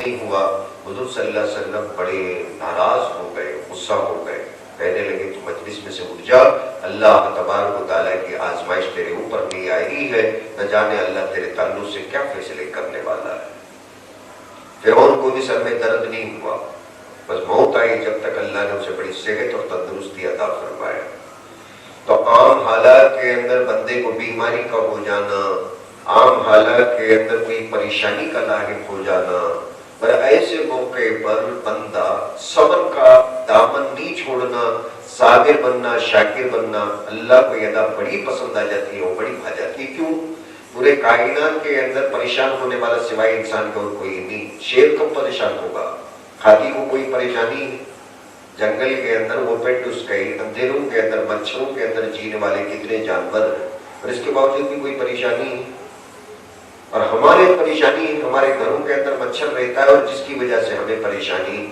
نہیں ہوا، حضور صلی اللہ علیہ وسلم بڑے ناراض ہو گئے، غصہ ہو گئے، کہنے لگے تو مجلس میں سے اٹھ جا، اللہ تبارک و تعالیٰ کی آزمائش تیرے اوپر نہیں آئی ہے، نہ جانے اللہ تیرے تعلق سے کیا فیصلے کرنے والا ہے۔ فرعون کو بھی سر میں درد نہیں ہوا، بس موت آئی جب تک اللہ نے اسے بڑی صحت اور تندرستی عطا فرمایا۔ تو عام حالات کے اندر بندے کو بیماری کا ہو جانا، عام حالات کے اندر کوئی پریشانی کا لاحق ہو جانا، پر ایسے موقع پر بندہ صبر کا دامن نہیں چھوڑنا، صابر بننا، شاکر بننا، اللہ کو یہ ادا بڑی پسند آ جاتی ہے، وہ بڑی بھا جاتی ہے۔ کیوں؟ پورے کائنات کے اندر پریشان ہونے والا سوائے انسان کا اور کوئی نہیں۔ شیر کب پریشان ہوگا؟ ہاتھی کو کوئی پریشانی ہے؟ جنگل کے اندر اوپن ٹو اسکائی، اندھیروں کے اندر، مچھروں کے اندر جینے والے کتنے جانور ہیں، اور اس کے باوجود بھی کوئی پریشانی ہے؟ اور ہمارے پریشانی ہمارے گھروں کے اندر مچھر رہتا ہے، اور جس کی وجہ سے ہمیں پریشانی۔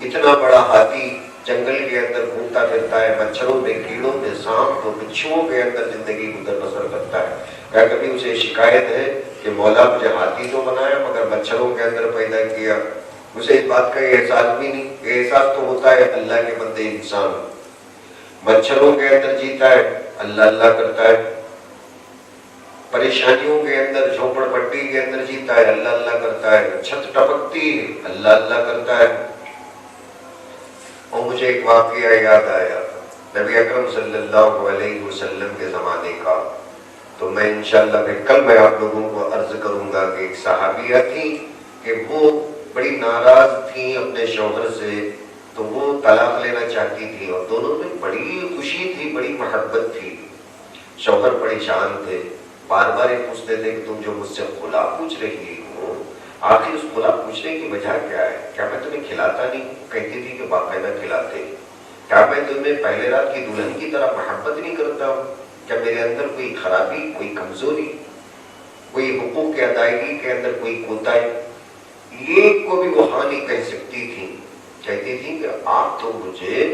اتنا بڑا ہاتھی جنگل کے اندر گھومتا پھرتا ہے، مچھروں میں، کیڑوں میں، سانپ اور بچھوؤں کے اندر زندگی گزر بسر کرتا ہے۔ کیا کبھی اسے شکایت ہے کہ مولا مجھے ہاتھی تو بنایا مگر مچھروں کے اندر پیدا کیا؟ اسے اس بات کا احساس بھی نہیں۔ احساس تو ہوتا ہے اللہ کے بندے انسان مچھروں کے اندر جیتا ہے، اللہ اللہ کرتا ہے، پریشانیوں کے اندر، جھوپڑ پٹی کے اندر جیتا ہے، اللہ اللہ کرتا ہے، چھت ٹپکتی ہے، اللہ اللہ کرتا ہے۔ اور مجھے ایک واقعہ یاد آیا نبی اکرم صلی اللہ علیہ وسلم کے زمانے کا، تو میں انشاءاللہ کل میں آپ لوگوں کو عرض کروں گا کہ ایک صحابیہ تھی کہ وہ بڑی ناراض تھیں اپنے شوہر سے، تو وہ طلاق لینا چاہتی تھی، اور دونوں میں بڑی خوشی تھی، بڑی محبت تھی۔ شوہر پریشان تھے، بار بار یہ پوچھتے تھے کہ تم جو مجھ سے خلا پوچھ رہی ہو، آخر اس خلا پوچھنے کی وجہ کیا ہے؟ کیا میں تمہیں کھلاتا نہیں؟ کہتی تھی کہ باقاعدہ کھلاتے۔ کیا میں تمہیں پہلے رات کی دلہن کی طرح محبت نہیں کرتا ہوں؟ کیا میرے اندر کوئی خرابی، کوئی کمزوری، کوئی حقوق کی ادائیگی کے اندر کوئی کوتاہی؟ ایک کو بھی وہ ہاں نہیں کہہ سکتی تھی۔ کہتی تھی کہ آپ تو مجھے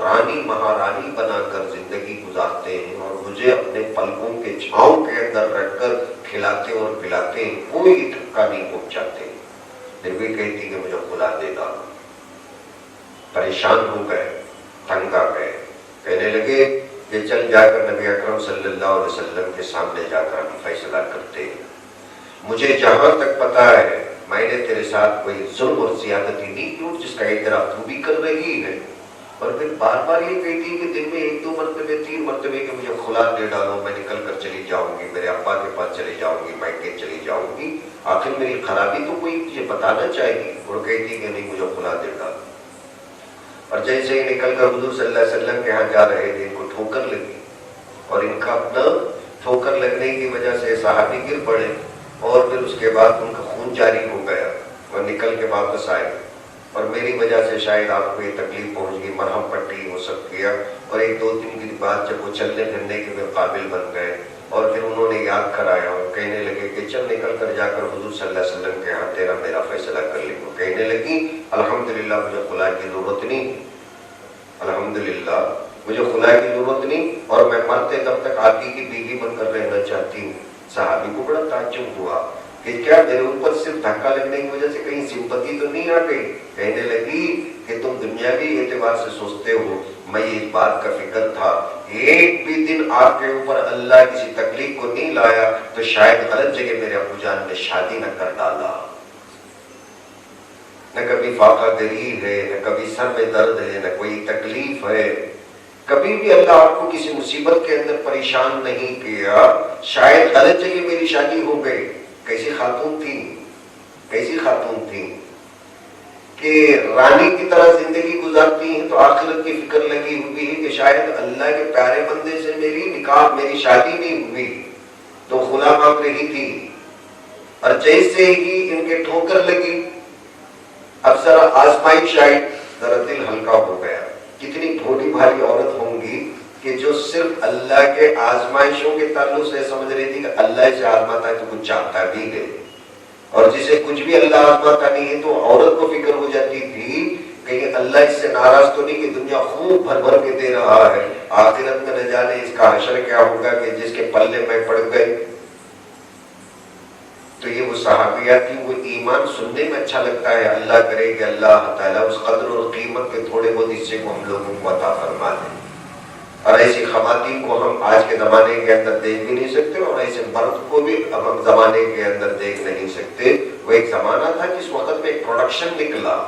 رانی مہارانی بنا کر زندگی گزارتے ہیں، اور مجھے اپنے پلکوں کے چھاؤں کے اندر رکھ کر کھلاتے اور پلاتے ہیں، کوئی دھکا نہیں پہنچاتے، پھر بھی کہتی کہ مجھے خلا دے گا۔ پریشان ہو گئے، تنگ آ گئے، کہنے لگے کہ چل جا کر نبی اکرم صلی اللہ علیہ وسلم کے سامنے جا کر ہم فیصلہ کرتے ہیں۔ مجھے جہاں تک پتا ہے میں نے تیرے ساتھ کوئی ظلم اور زیادتی نہیں کی، جس کا اعتراف تو بھی کر رہی ہے، اور پھر بار بار یہ کہتی کہ دن میں 1 2 مرتبے 3 مرتبے کہ مجھے خلا دے ڈالو، میں نکل کر چلی جاؤں گی، میرے ابا کے پاس چلی جاؤں گی، مائکے چلی جاؤں گی، آخر میری خرابی تو کوئی مجھے بتانا چاہیے۔ اور کہتی کہ نہیں، مجھے خلا دے ڈالو۔ اور جیسے ہی نکل کر حضور صلی اللہ علیہ وسلم کے ہاں جا رہے تھے، ان کو ٹھوکر لگی، اور ان کا اپنا ٹھوکر لگنے کی وجہ سے صحابی گر پڑے، اور پھر اس کے بعد ان کا خون جاری ہو گیا اور نکل کے واپس آئے، اور میری وجہ سے شاید آپ کو یہ تکلیف پہنچ گئی، مرہم پٹی وہ سب کیا، اور 1 2 دن کے بعد جب وہ چلنے پھرنے کے قابل بن گئے، اور پھر انہوں نے یاد کرایا اور کہنے لگے کہ چل نکل کر جا کر حضور صلی اللہ علیہ وسلم کے ہاں تیرا میرا فیصلہ کر لیں۔ وہ کہنے لگی الحمدللہ مجھے خلا کی ضرورت نہیں، الحمدللہ مجھے خلا کی ضرورت نہیں، اور میں مرتے دم تک آپ ہی کی بیوی بن کر رہنا چاہتی ہوں۔ صحابی کو بڑا تعجب ہوا کہ کیا میرے اوپر صرف دھکا لگنے کی وجہ سے کہیں سمپتی تو نہیں آ گئی؟ کہنے لگی کہ تم دنیاوی اعتبار سے سوچتے ہو، میں اس بات کا فکر تھا ایک بھی دن آپ کے اوپر اللہ کسی تکلیف کو نہیں لایا تو شاید غلط جگہ میرے ابو جان نے شادی نہ کر ڈالا۔ نہ کبھی فاقہ گری ہے، نہ کبھی سر میں درد ہے، نہ کوئی تکلیف ہے، کبھی بھی اللہ آپ کو کسی مصیبت کے اندر پریشان نہیں کیا، شاید غلط جگہ میری شادی ہو گئی۔ کیسی خاتون تھی، کیسی خاتون تھی کہ رانی کی طرح زندگی گزارتی ہیں تو آخرت کی فکر لگی ہوئی ہے کہ شاید اللہ کے پیارے بندے سے میری نکاح، میری شادی نہیں ہوئی، تو خلا مانگ رہی تھی، اور جیسے ہی ان کے ٹھوکر لگی، اب ذرا آزمائش آئی، ذرا دل ہلکا ہو گیا۔ کتنی بھولی بھاری عورت ہوں گی کہ جو صرف اللہ کے آزمائشوں کے تعلق سے سمجھ رہی تھی کہ اللہ اسے آزماتا ہے تو کچھ چاہتا بھی ہے، اور جسے کچھ بھی اللہ آزماتا نہیں ہے تو عورت کو فکر ہو جاتی تھی کہ اللہ اس سے ناراض تو نہیں کہ دنیا خوب بھر بھر کے دے رہا ہے، آخرت میں نہ جانے اس کا حشر کیا ہوگا کہ جس کے پلے میں پڑ گئے۔ تو یہ وہ صحابیات تھی، وہ ایمان سننے میں اچھا لگتا ہے، اللہ کرے کہ اللہ تعالیٰ اس قدر اور قیمت کے تھوڑے بہت حصے کو ہم لوگوں کو عطا فرما دیں۔ اور ایسی خواتین کو ہم آج کے زمانے کے اندر دیکھ بھی نہیں سکتے، اور ایسے مرد کو بھی اب ہم زمانے کے اندر دیکھ نہیں سکتے۔ وہ ایک زمانہ تھا جس وقت میں ایک پروڈکشن نکلا،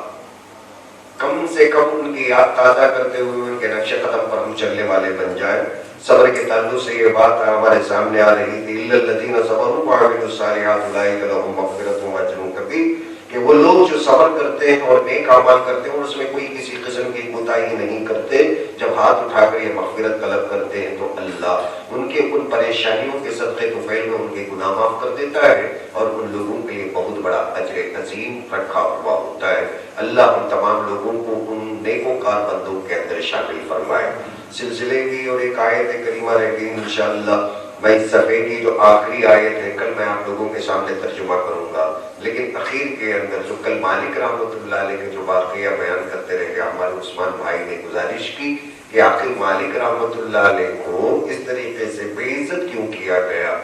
کم سے کم ان کی یاد تازہ کرتے ہوئے ان کے نقش قدم پر ہم چلنے والے بن جائیں۔ صبر کے تعلق سے یہ بات ہمارے سامنے آ رہی تھی، اِلَّا الَّذِينَ صَبَرُوا وَعَمِلُوا الصَّالِحَاتِ أُولَٰئِكَ لَهُم مَغْفِرَةٌ وَأَجْرٌ كَبِيرٌ، کہ وہ لوگ جو صبر کرتے ہیں اور نیک اعمال کرتے ہیں اور اس میں کوئی کسی قسم کی کوتاہی نہیں کرتے، جب ہاتھ اٹھا کر یہ مغفرت طلب کرتے ہیں تو اللہ ان کے ان پریشانیوں کے صدقے طفیل میں ان کے گناہ معاف کر دیتا ہے، اور ان لوگوں کے لیے بہت بڑا اجر عظیم رکھا ہوا ہوتا ہے۔ اللہ ہم تمام لوگوں کو ان نیکوکار بندوں کے اندر شامل فرمائے۔ سلسلے کی اور ایک آیت کریمہ رہ گئی انشاءاللہ، میں اس صفحے کی جو آخری آیت ہے کل میں آپ لوگوں کے سامنے ترجمہ کروں گا، لیکن اخیر کے اندر جو کل مالک رحمۃ اللہ علیہ کے جو واقعہ بیان کرتے رہے، ہمارے عثمان بھائی نے گزارش کی کہ آخر مالک رحمۃ اللہ علیہ کو اس طریقے سے بے عزت کیوں کیا گیا۔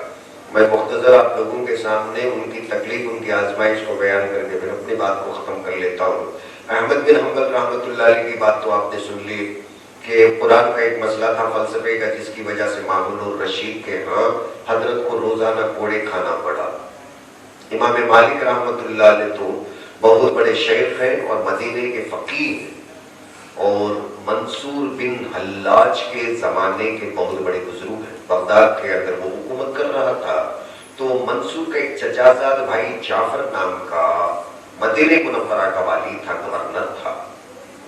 میں مختصر آپ لوگوں کے سامنے ان کی تکلیف، ان کی آزمائش کو بیان کر کے پھر اپنی بات کو ختم کر لیتا ہوں۔ احمد بن حنبل رحمۃ اللہ علیہ کی بات تو آپ نے سن لی کہ قرآن کا ایک مسئلہ تھا فلسفے کا، جس کی وجہ سے مامون الرشید کے ہاں حضرت کو روزانہ کوڑے کھانا پڑا۔ امام مالک رحمۃ اللہ علیہ تو بہت بڑے شیخ ہیں اور مدینے کے فقیہ ہیں، اور منصور بن حلاج کے زمانے کے بہت بڑے بزرگ ہیں۔ بغداد کے اندر وہ حکومت کر رہا تھا، تو منصور کا ایک چچا زاد بھائی جعفر نام کا مدینہ منورہ کا والی تھا، گورنر تھا،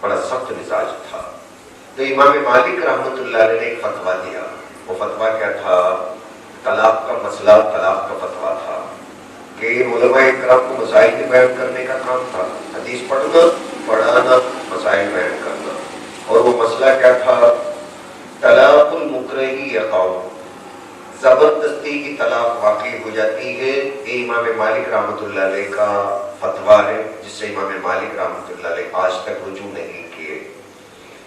بڑا سخت مزاج تھا۔ تو امام مالک رحمۃ اللہ علیہ نے ایک فتویٰ دیا۔ وہ فتویٰ کیا تھا؟ طلاق کا مسئلہ، طلاق کا فتویٰ تھا کہ علماء کرام کو مسائل کے بیان کرنے کا کام تھا، حدیث پڑھنا، پڑھانا، مسائل بیان کرنا۔ اور وہ مسئلہ کیا تھا؟ طلاق المکرہ یقع، زبردستی کی طلاق واقع ہو جاتی ہے۔ یہ امام مالک رحمۃ اللہ علیہ کا فتویٰ ہے، جس سے امام مالک رحمۃ اللہ علیہ آج تک رجوع نہیں کیے۔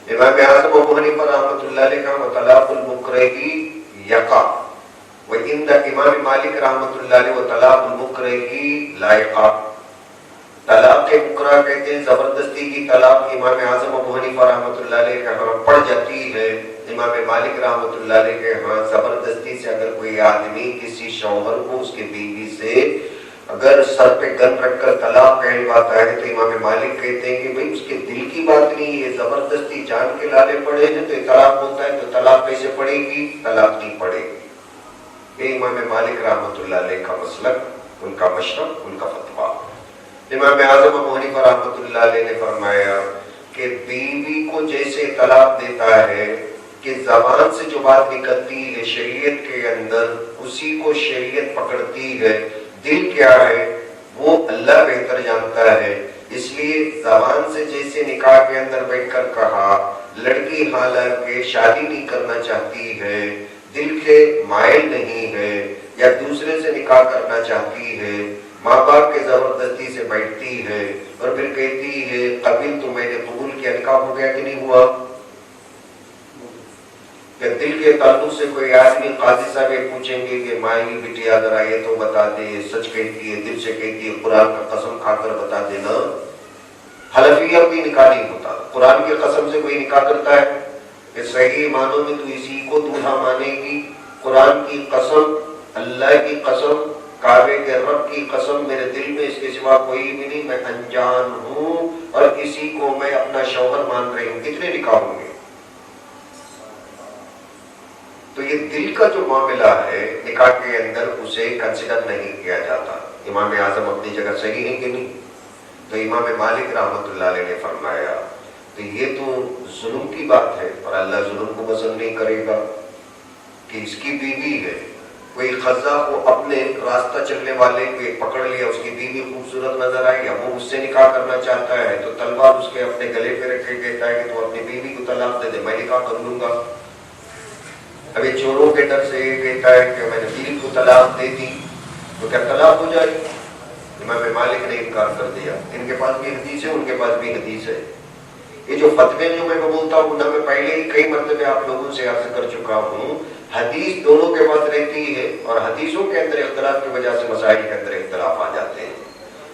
امام اعظم ابو حنیفہ رحمۃ اللہ علیہ کا طلاق المکرہ یقع، وعند امام مالک رحمۃ اللہ علیہ وطلاق المکرہ لا یقع۔ طلاق مکرہ کہتے ہیں زبردستی کی طلاق، امام اعظم ابو حنیفہ رحمۃ اللہ علیہ کے ہاں پڑ جاتی ہے۔ امام مالک رحمۃ اللہ علیہ کے ہاں زبردستی سے اگر کوئی آدمی کسی شوہر کو اس کے بیوی سے اگر سر پہ گن رکھ کر طلاق کہلواتا ہے تو امام مالک کہتے ہیں کہ بھئی اس کے دل کی بات نہیں، یہ زبردستی جان کے لالے پڑے ہیں تو یہ طلاق ہوتا ہے، تو طلاق کیسے پڑے گی؟ طلاق نہیں پڑے گی۔ یہ امام مالک رحمۃ اللہ علیہ کا مسلک، ان کا مشرب، ان کا فتویٰ۔ امام اعظم ابو حنیفہ رحمۃ اللہ علیہ نے فرمایا کہ بیوی کو جیسے طلاق دیتا ہے کہ زبان سے جو بات نکلتی ہے شریعت کے اندر اسی کو شریعت پکڑتی ہے، دل کیا ہے وہ اللہ بہتر جانتا ہے۔ اس لیے زبان سے جیسے نکاح کے اندر بیٹھ کر کہا لڑکی حالانکہ شادی نہیں کرنا چاہتی ہے، دل کے مائل نہیں ہے، یا دوسرے سے نکاح کرنا چاہتی ہے، ماں باپ کے زبردستی سے بیٹھتی ہے اور پھر کہتی ہے قبل تو میں نے قبول کیا، نکاح ہو گیا کہ نہیں ہوا؟ کہ دل کے تعلق سے کوئی آدمی قاضی صاحب یہ پوچھیں گے کہ مائی بٹیا ذرا یہ تو بتا دے، سچ کہتی ہے، دل سے کہتی ہے، قرآن کا قسم کھا کر بتا دینا۔ حلفیہ کوئی نکاح نہیں ہوتا، قرآن کی قسم سے کوئی نکاح کرتا ہے کہ صحیح معنوں میں تو اسی کو دولہا مانے گی۔ قرآن کی قسم، اللہ کی قسم، کعبے کے رب کی قسم، میرے دل میں اس کے سوا کوئی بھی نہیں، میں انجان ہوں اور اسی کو میں اپنا شوہر مان رہی ہوں۔ کتنے نکاح ہوں گے؟ تو یہ دل کا جو معاملہ ہے نکاح کے اندر اسے کنسیڈر نہیں کیا جاتا۔ امام اعظم اپنی جگہ صحیح ہیں کہ نہیں؟ تو امام مالک رحمۃ اللہ علیہ نے فرمایا تو یہ تو ظلم کی بات ہے، اور اللہ ظلم کو پسند نہیں کرے گا کہ اس کی بیوی ہے، کوئی قضا کو اپنے راستہ چلنے والے کو پکڑ لیا، اس کی بیوی خوبصورت نظر آئی، اب وہ اس سے نکاح کرنا چاہتا ہے تو تلوار اس کے اپنے گلے پہ رکھ کے کہتا ہے کہ تو اپنی بیوی کو طلاق دے دے، میں نکاح کر لوں گا۔ ابھی چوروں کے ڈر سے یہ کہتا ہے کہ میں نے بیوی کو طلاق دے دی تو کیا طلاق ہو جائے؟ امام مالک نے انکار کر دیا۔ ان کے پاس بھی حدیث ہے، ان کے پاس بھی حدیث ہے۔ یہ جو فتوے جو میں بولتا ہوں نہ، میں پہلے ہی کئی مرتبہ آپ لوگوں سے عرض کر چکا ہوں حدیث دونوں کے پاس رہتی ہے اور حدیثوں کے اندر اختلاف کی وجہ سے مسائل کے اندر اختلاف آ جاتے ہیں.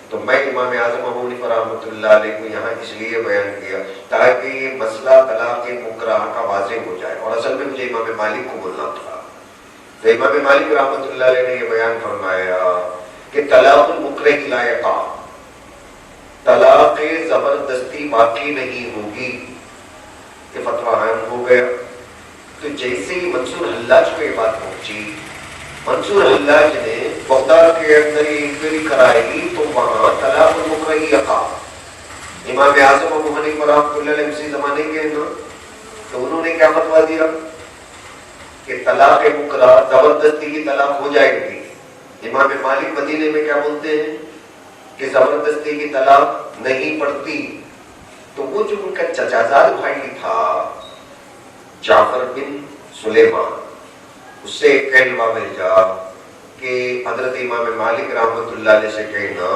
تو میں امام اعظم ابو حنیفہ رحمۃ اللہ علیہ کو یہاں اس لیے بیان کیا تاکہ یہ مسئلہ طلاق مکرہ کا واضح ہو جائے، اور اصل میں مجھے امام مالک کو بولنا تھا. تو امام مالک رحمۃ اللہ علیہ نے یہ بیان فرمایا کہ طلاق المکرہ لا یقع، طلاق زبردستی باقی نہیں ہوگی. یہ فتویٰ عام ہو گیا. تو جیسے ہی منصور حلاج کو یہ بات پہنچی، منصور حلاج نے بغداد کے اندر انکوائری کرائی تو وہاں طلاق المکرہ یقع. امام اعظم ابو حنیفہ رحمۃ اللہ علیہ اسی زمانے کے ہیں نا، تو انہوں نے کیا فتویٰ دیا کہ طلاق مکرہ زبردستی کی طلاق ہو جائے گی. امام مالک مدینے میں کیا بولتے ہیں کہ زبردستی کی طلاق نہیں پڑتی. تو وہ جو ان کا چچا زاد بھائی تھا جعفر بن سلیمان، اس سے ایک کہلوا بھیجا کہ حضرت امام مالک رحمۃ اللہ علیہ سے کہنا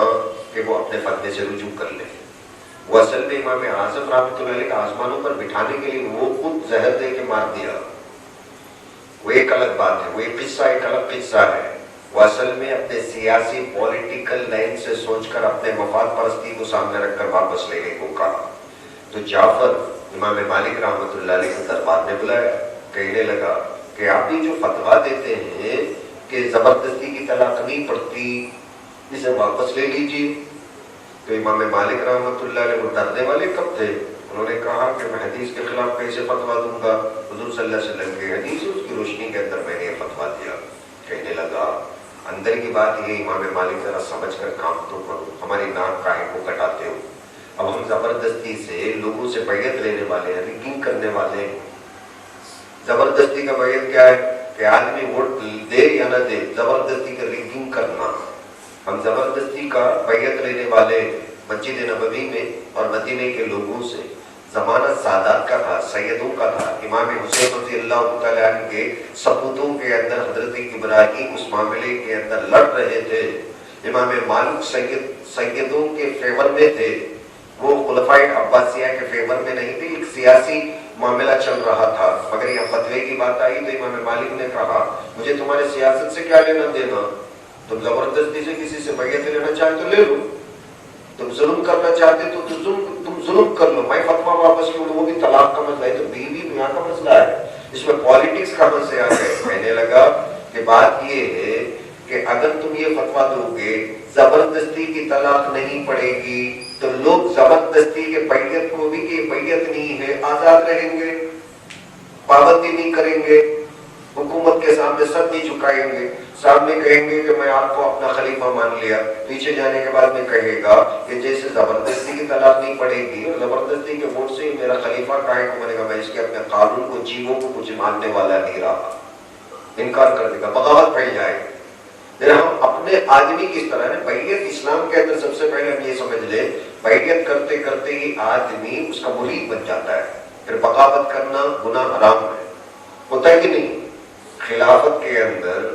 کہ وہ اپنے فتوے سے رجوع کر لیں. وہ اصل میں امام اعظم رحمۃ اللہ علیہ کا آسمانوں پر بٹھانے کے لیے وہ خود زہر دے کے مار دیا. وہ ایک الگ بات ہے، وہ ایک قصہ ایک الگ قصہ ہے. وہ اصل میں اپنے سیاسی پولیٹیکل لائن سے سوچ کر اپنے مفاد پرستی کو سامنے رکھ کر واپس لینے کو کہا. تو جعفر امام مالک رحمۃ اللہ علیہ کو دربار میں بلایا، کہنے لگا کہ آپ بھی جو فتویٰ دیتے ہیں کہ زبردستی کی طلاق نہیں پڑتی، اسے واپس لے لیجیے. تو امام مالک رحمۃ اللہ علیہ وہ ڈرنے والے کب تھے؟ انہوں نے کہا کہ میں حدیث کے خلاف کیسے فتویٰ دوں گا؟ حضور صلی اللہ علیہ وسلم کی حدیث اس کی روشنی کے اندر میں نے یہ فتویٰ دیا. کہنے لگا اندر کی بات یہ امام مالک ذرا سمجھ کر کام تو کرو، ہماری ناک کاہے کو کٹاتے ہو. اب ہم زبردستی سے لوگوں سے بیعت لینے والے ہیں، ریگنگ کرنے والے ہیں. زبردستی کا بیعت کیا ہے کہ آدمی ووٹ دے یا نہ دے، زبردستی کا ریگنگ کرنا. ہم زبردستی کا بیعت لینے والے مسجد نبوی میں اور مدینے کے لوگوں سے. زمانہ سادات کا تھا، سیدوں کا تھا. امام حسین رضی اللہ تعالیٰ عنہ کے سپوتوں کے اندر حضرت ابراہیم اس معاملے کے اندر لڑ رہے تھے. امام مالک سیدوں کے فیور میں تھے، وہ خلفائے عباسیہ کے فیور میں نہیں تھے. ایک سیاسی معاملہ چل رہا تھا. مگر یہ فتوے کی بات آئی تو امام مالک نے کہا مجھے تمہارے سیاست سے کیا لینا دینا، تم زبردستی سے کسی سے بیعت لینا چاہتے تو لے لو، تم ظلم کرنا چاہتے تو تم ظلم کر لو، میں فتویٰ واپس کیوں لوں؟ وہ بھی طلاق کا مسئلہ ہے، تو بیوی میاں کا مسئلہ ہے، اس میں پالیٹکس کہاں سے آ گئے؟ کہنے لگا کہ بات یہ ہے کہ اگر تم یہ فتویٰ دو گے زبردستی کی طلاق نہیں پڑے گی تو لوگ زبردستی کے بیعت کو بھی کہ بیعت نہیں ہے آزاد رہیں گے، پابندی نہیں کریں گے، حکومت کے سامنے سر نہیں جھکائیں گے، سامنے کہیں گے کہ میں آپ کو اپنا خلیفہ مان لیا، پیچھے جانے کے بعد میں کہے گا کہ جیسے زبردستی کی طلاق نہیں پڑے گی اور زبردستی کے ووٹ سے ہی میرا خلیفہ قائم کو بنے گا، میں اس کے اپنے قانون کو جیووں کو کچھ ماننے والا نہیں رہا. انکار کر دے گا، بغاوت پھیل جائے گی. ہم اپنے آدمی کس طرح ہے بیعت اسلام کے اندر سب سے پہلے ہم یہ سمجھ لیں بیعت کرتے کرتے ہی آدمی اس کا مرید بن جاتا ہے، پھر بغاوت کرنا گناہ حرام ہے. ہوتا ہے کہ نہیں؟ خلافت کے اندر،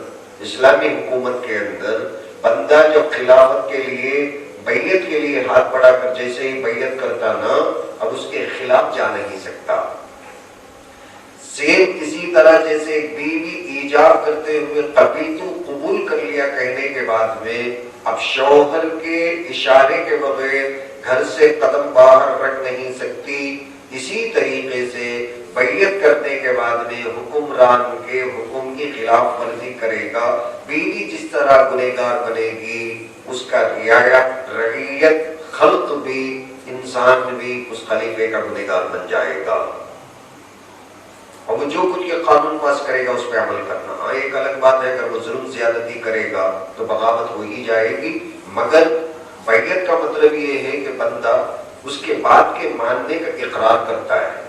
اسلامی حکومت کے اندر بندہ جب خلافت کے لیے بیعت کے لیے ہاتھ بڑھا کر جیسے ہی بیعت کرتا نا، اب اس کے خلاف جا نہیں سکتا. سیم اسی طرح جیسے ایک بیوی ایجاب کرتے ہوئے قبیلتو قبول کر لیا کہنے کے بعد میں اب شوہر کے اشارے کے بغیر گھر سے قدم باہر رکھ نہیں سکتی، اسی طریقے سے بیعت کرنے کے بعد میں حکمران کے حکم کی خلاف ورزی کرے گا. بیوی جس طرح گنہگار بنے گی اس کا رعیت خلق بھی انسان بھی اس خلیفے کا گنہگار بن جائے گا. اور وہ جو کچھ یہ قانون پاس کرے گا اس پہ عمل کرنا. ہاں ایک الگ بات ہے اگر وہ ظلم زیادتی کرے گا تو بغاوت ہو ہی جائے گی. مگر بیعت کا مطلب یہ ہے کہ بندہ اس کے بعد کے ماننے کا اقرار کرتا ہے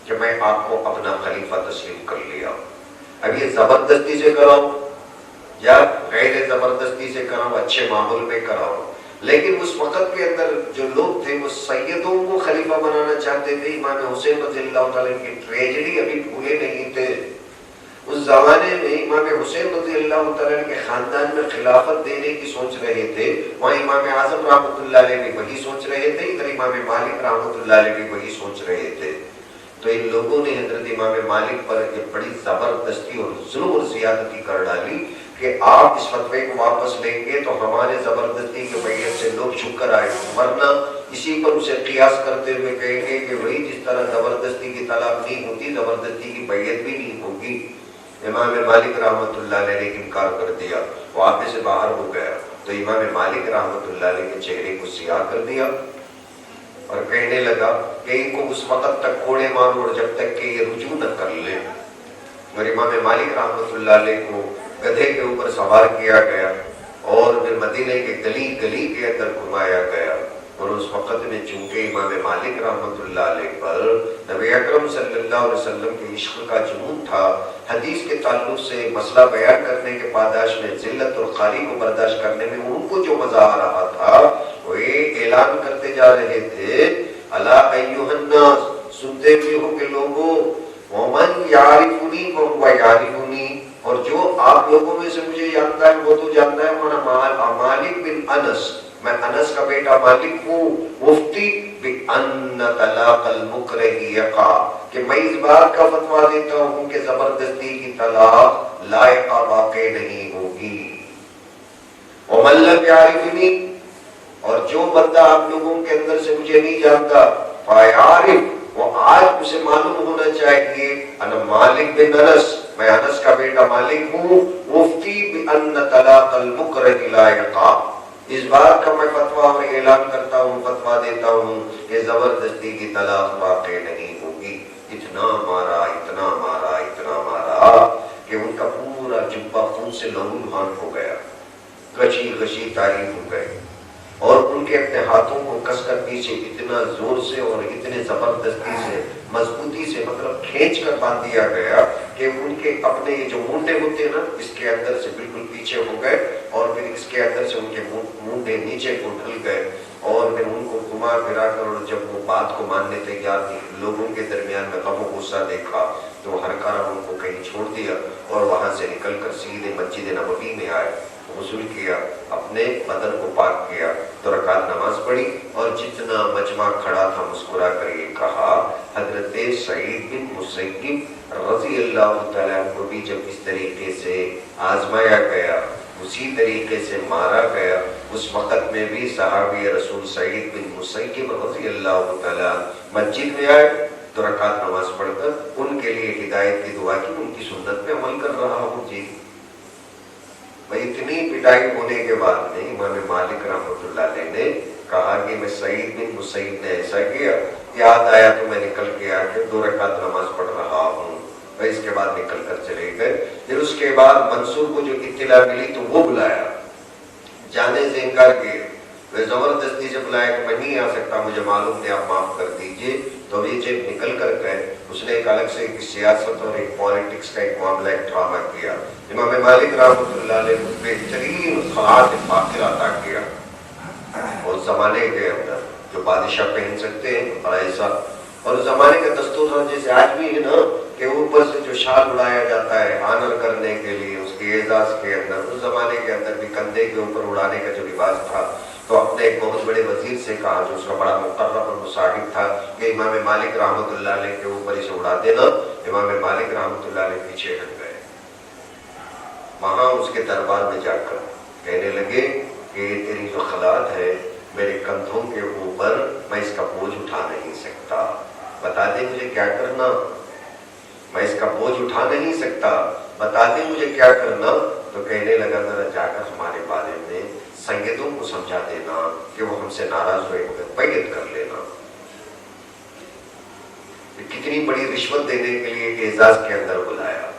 کہ میں آپ کو اپنا خلیفہ تسلیم کر لیا. اب یہ زبردستی سے کراؤ یا غیر زبردستی سے کراؤ، اچھے ماحول میں کراؤ، لیکن اس وقت کے اندر جو لوگ تھے وہ سیدوں کو خلیفہ بنانا چاہتے تھے. امام حسین رضی اللہ تعالیٰ کی ٹریجڈی ابھی بھولے نہیں تھے. اس زمانے میں امام حسین رضی اللہ تعالیٰ کے خاندان میں خلافت دینے کی سوچ رہے تھے، وہاں امام اعظم رحمۃ اللہ علیہ بھی وہی سوچ رہے تھے، ادھر امام مالک رحمۃ اللہ علیہ بھی وہی سوچ رہے تھے. تو ان لوگوں نے حضرت امام مالک پر ایک بڑی زبردستی اور ظلم اور زیادتی کر ڈالی کہ آپ اس فتوے کو واپس لیں گے تو ہمارے زبردستی کے بیعت سے لوگ چھپ کر آئے، ورنہ اسی پر اسے قیاس کرتے ہوئے کہیں گے کہ وہی جس طرح زبردستی کی طلاق نہیں ہوتی زبردستی کی بیعت بھی نہیں ہوگی۔ امام مالک رحمۃ اللہ علیہ نے انکار کر دیا، وہ آپے سے باہر ہو گیا تو امام مالک رحمۃ اللہ علیہ کے چہرے کو سیاہ کر دیا اور کہنے لگا کہ ان کو اس وقت تک کوڑے مارو اور جب تک کہ یہ رجوع نہ کر لیں۔ اور امام مالک رحمۃ اللہ علیہ کو گدھے کے اوپر سوار کیا گیا اور پھر مدینے کے گلی گلی کے اندر گھمایا گیا۔ اور اس وقت میں چونکہ امام مالک رحمۃ اللہ علیہ پر نبی اکرم صلی اللہ علیہ وسلم کے عشق کا جنون تھا، حدیث کے تعلق سے مسئلہ بیان کرنے کے پاداش میں ذلت اور خاری کو برداشت کرنے میں ان کو جو مزہ آ رہا تھا وہ یہ اعلان کرتے جا رہے تھے، الا ایھا الناس، سنتے بھی ہو کہ لوگوں، ومن یعرفنی فہو یعرفنی، اور جو آپ لوگوں میں سے مجھے جانتا ہے وہ تو جانتا ہے، مالک بن انس، میں انس کا بیٹا مالک ہوں، مفتی بأن طلاق المکرہ یقع، کہ میں اس بات کا فتویٰ دیتا ہوں کہ زبردستی کی طلاق لائقہ واقع نہیں ہوگی۔ ومن لم یعرفنی، اور جو بندہ آپ لوگوں کے اندر سے مجھے نہیں جانتا، فیعرف، وہ آج اسے معلوم ہونا چاہیے، انا مالک بن انس، میں انس کا بیٹا مالک ہوں، مفتی بأن طلاق المکرہ لا یقع، اس بات کا میں فتویٰ اور اعلان کرتا ہوں، فتویٰ دیتا ہوں کہ زبردستی کی طلاق واقع نہیں ہوگی۔ اتنا مارا اتنا مارا اتنا مارا کہ ان کا پورا جبہ خون سے لہولہان ہو گیا، غشی غشی تاریخ ہو گئے، اور ان کے اپنے ہاتھوں کو کس کر پیچھے اتنا زور سے اور اتنے زبردستی سے مضبوطی سے مطلب کھینچ کر باندھ دیا گیا کہ ان کے اپنے جو مونڈے ہوتے ہیں نا اس کے اندر سے بالکل پیچھے ہو گئے، اور پھر اس کے اندر سے ان کے مونڈے نیچے کو ڈھل گئے، اور پھر ان کو گھما پھرا کر، اور جب وہ بات کو ماننے تیار تھی، لوگوں کے درمیان میں غم و غصہ دیکھا تو ہر کارا ان کو کہیں چھوڑ دیا اور وہاں سے نکل کر سیدھے مسجد نبوی میں آئے، غسل کیا، اپنے بدن کو پاک کیا، 2 رکعت نماز پڑھی، اور جتنا مجمع کھڑا تھا مسکرا کر یہ کہا، حضرت سعید بن مسیب رضی اللہ تعالیٰ عنہ کو بھی جب اس طریقے سے آزمایا گیا، اسی طریقے سے مارا گیا، اس وقت میں بھی صحابی رسول سعید بن مسیب رضی اللہ تعالیٰ مسجد میں آئے، 2 رکعت نماز پڑھ کر ان کے لیے ہدایت کی دعا کی، ان کی سنت پہ عمل کر رہا ہوں۔ جی اتنی پٹائی ہونے کے بعد میں امام مالک رحمۃ اللہ علیہ نے کہا کہ میں سعید بن مسیب نے ایسا کیا، یاد آیا تو میں نکل کے آ کے 2 رکعت نماز پڑھ رہا ہوں، اس کے بعد نکل کر چلے گئے۔ پھر اس کے بعد منصور کو جو اطلاع ملی تو وہ بلایا، جانے سے انکار کیا، وہ زبردستی سے بلایا کہ میں نہیں آ سکتا، مجھے معلوم نہیں، آپ معاف کر دیجئے۔ تو یہ جب نکل کر گئے، اس نے ایک الگ سے ایک سیاست اور ایک پالیٹکس کا ایک معاملہ، ایک ڈرامہ کیا۔ امام مالک رحمۃ اللہ علیہ نے بہترین خلاط فاخر عطا کیا، اور زمانے کے اندر جو بادشاہ پہن سکتے ہیں اور ایسا، اور زمانے کا دستور تھا جیسے آج بھی ہے نا کہ اوپر سے جو شال اڑایا جاتا ہے آنر کرنے کے لیے اس کے اعزاز کے اندر، اس زمانے کے اندر بھی کندھے کے اوپر اڑانے کا جو رواج تھا، تو اپنے ایک بہت بڑے وزیر سے کہا جو اس کا بڑا مقرب اور مصاحب تھا کہ امام مالک رحمۃ اللہ علیہ کے اوپر اسے اڑا دینا۔ امام مالک رحمۃ اللہ علیہ پیچھے ہٹ گئے، وہاں اس کے دربار میں جا کر کہنے لگے کہ تیری جو خلاط ہے میرے کندھوں کے اوپر، میں اس کا بوجھ اٹھا نہیں سکتا، بتا دے مجھے کیا کرنا، میں اس کا بوجھ اٹھا نہیں سکتا، بتا دے مجھے کیا کرنا۔ تو کہنے لگا ذرا جا کر ہمارے بارے میں سیدوں کو سمجھا دینا کہ وہ ہم سے ناراض ہوئے بیعت کر لینا۔ کتنی بڑی رشوت دینے کے لیے اعزاز کے اندر بلایا۔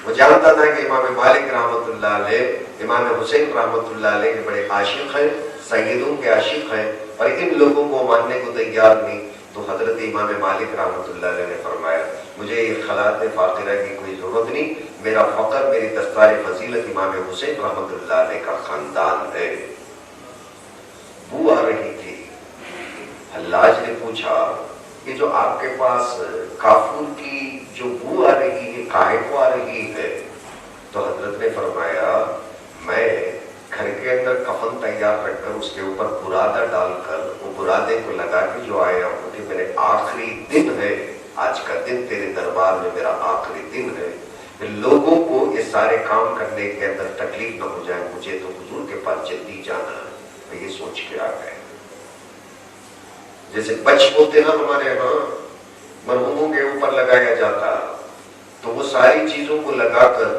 وہ جانتا تھا کہ امام مالک رحمۃ اللہ علیہ، امام حسین رحمۃ اللہ علیہ کے بڑے عاشق ہیں، سیدوں کے عاشق ہیں، اور ان لوگوں کو ماننے کو تیار نہیں۔ تو حضرت امام مالک رحمۃ اللہ علیہ نے فرمایا مجھے یہ خلاط فاخرہ کی کوئی ضرورت نہیں، میرا فخر، میری دستار فضیلت امام حسین رحمۃ اللہ علیہ کا خاندان ہے۔ بو آ رہی تھی، حلاج نے پوچھا کہ جو آپ کے پاس کافور کی جو بو آ رہی ہے کاہے کو آ رہی ہے؟ تو حضرت نے فرمایا میں گھر کے اندر کفن تیار رکھ کر اس کے اوپر برادہ ڈال کر وہ برادے کو لگا کے جو آیا ہوں کہ میرے آخری دن ہے، آج کا دن تیرے دربار میں میرا آخری دن ہے، کہ لوگوں کو یہ سارے کام کرنے کے اندر تکلیف نہ ہو جائے، مجھے تو حضور کے پاس جلدی جانا ہے۔ میں یہ سوچ کے آ گئے۔ جیسے بچ ہوتے نا ہمارے ہاں مرحوموں کے اوپر لگایا جاتا، تو وہ ساری چیزوں کو لگا کر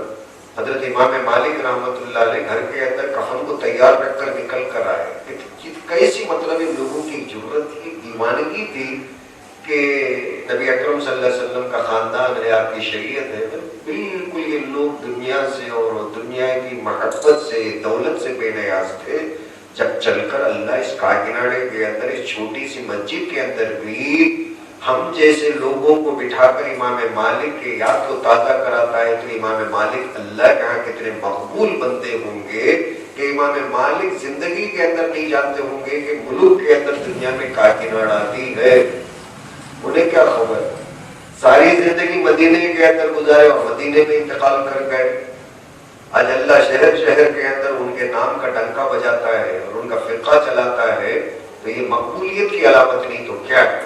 حضرت امام مالک رحمۃ اللہ علیہ گھر کے اندر کفن کو تیار رکھ کر نکل کر آئے۔ کیسی مطلب ان لوگوں کی ضرورت تھی، دیوانگی تھی کہ نبی اکرم صلی اللہ علیہ وسلم کا خاندان ہے، آپ کی شریعت ہے، بالکل یہ لوگ دنیا سے اور دنیا کی محبت سے دولت سے بے نیاز تھے۔ جب چل کر اللہ اس کاکناڑے کے اندر اس چھوٹی سی مسجد کے اندر بھی ہم جیسے لوگوں کو بٹھا کر امام مالک کے یاد کو تازہ کراتا ہے، تو امام مالک اللہ کے ہاں کتنے مقبول بندے ہوں گے کہ امام مالک زندگی کے اندر نہیں جانتے ہوں گے کہ ملک کے اندر دنیا میں کاکناڑ آتی ہے۔ انہیں کیا خبر، ساری زندگی مدینے کے اندر گزارے اور مدینے میں انتقال کر گئے۔ آج اللہ شہر شہر کے اندر ان کے نام کا ڈنکا بجاتا ہے اور ان کا فرقہ چلاتا ہے، تو یہ مقبولیت کی علامت نہیں تو کیا ہے؟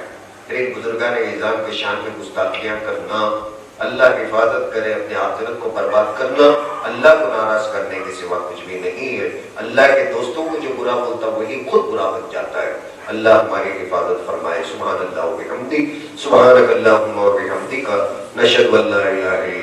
پھر بزرگان اعظام کے شان میں گستاخیاں کرنا، اللہ کی حفاظت کرے، اپنے آخرت کو برباد کرنا اللہ کو ناراض کرنے کے سوا کچھ بھی نہیں ہے۔ اللہ کے دوستوں کو جو برا بولتا وہی خود برا بن جاتا ہے۔ اللہ ہماری حفاظت فرمائے۔ سبحان اللہ و بحمدہ، سبحانک اللہم و بحمدک، نشہد ان لا الہ الا